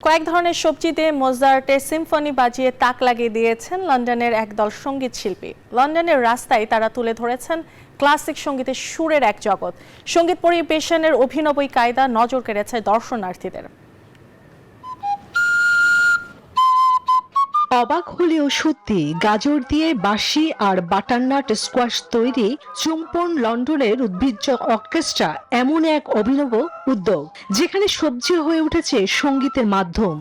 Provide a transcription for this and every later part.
কয়েক ধরনের সবজি দিয়ে মোজার্টের সিম্ফনি বাজিয়ে তাক লাগিয়ে দিয়েছেন লন্ডনের একদল সঙ্গীত শিল্পী। লন্ডনের রাস্তায় তারা তুলে ধরেছেন ক্লাসিক সঙ্গীতের সুরের এক জগৎ। সঙ্গীত পরিবেশনের অভিনব কায়দা নজর কেড়েছে দর্শনার্থীদের। অবাক হলেও সত্যি, গাজর দিয়ে বাঁশি আর বাটারনাট স্কোয়াশ তৈরি চুম্বন লন্ডনের উদ্ভিজ্জ অর্কেস্ট্রা এমন এক অভিনব উদ্যোগ যেখানে সবজি হয়ে উঠেছে সঙ্গীতের মাধ্যম।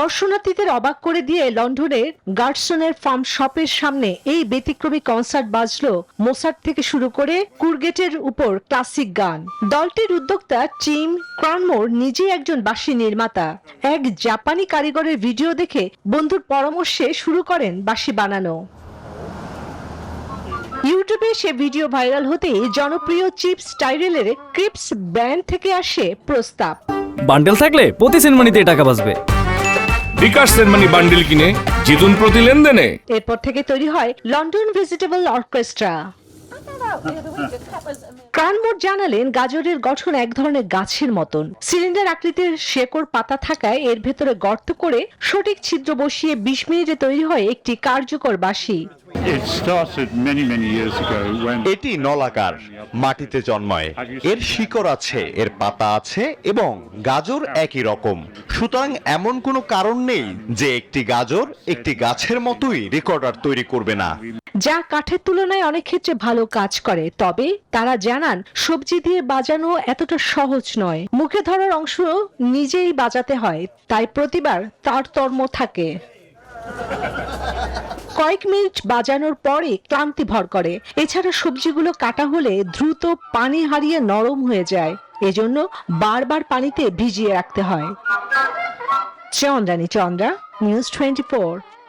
দর্শনার্থীদের অবাক করে দিয়ে লন্ডনের গার্ডসনের ফার্ম শপের সামনে এই ব্যতিক্রমী কনসার্ট বাজলো। মোসার্ট থেকে শুরু করে কুরগেটের উপর ক্লাসিক গান। দলটির উদ্যোক্তা টিম ক্রানমোর নিজেই একজন বাঁশি নির্মাতা। এক জাপানি কারিগরের ভিডিও দেখে বন্ধুর পরামর্শে শুরু করেন বাঁশি বানানো। ইউটিউবে সে ভিডিও ভাইরাল হতেই জনপ্রিয় চিপস টাইরেলের ক্রিপস ব্র্যান্ড থেকে আসে প্রস্তাব। বান্ডেল থাকলে প্রতি সেনমানিতে টাকা বাঁচবে। বিকাশ সেনমানি বান্ডেল কিনে জিতুন প্রতি লেনদেনে। এরপর থেকে তৈরি হয় লন্ডন ভেজিটেবল অর্কেস্ট্রা। ক্রানমোর জানালেন, গাজরের গঠন এক ধরনের গাছের মতন। সিলিন্ডার আকৃতির শেকড় পাতা থাকায় এর ভেতরে গর্ত করে সঠিক ছিদ্র বসিয়ে 20 মিনিটে তৈরি হয় একটি কার্যকর বাঁশি। এটি নলাকার, মাটিতে জন্মায়। এর শিকড় আছে, এর পাতা আছে এবং গাজর একই রকম। সুতরাং এমন কোনো কারণ নেই যে একটি গাজর একটি গাছের মতোই রেকর্ডার তৈরি করবে না। যা কাঠের তুলনায় অনেক ক্ষেত্রে ভালো কাজ করে। তবে তারা জানান, সবজি দিয়ে বাজানো এতটা সহজ নয়। মুখে ধরার অংশ নিজেই বাজাতে হয়, তাই প্রতিবার তারতম্য থাকে। কয়েক মিনিট বাজানোর পরে ক্লান্তি ভর করে। এছাড়া সবজিগুলো কাটা হলে দ্রুত পানি হারিয়ে নরম হয়ে যায়, এজন্য বারবার পানিতে ভিজিয়ে রাখতে হয়। চন্দ্রা, নিউজ 24।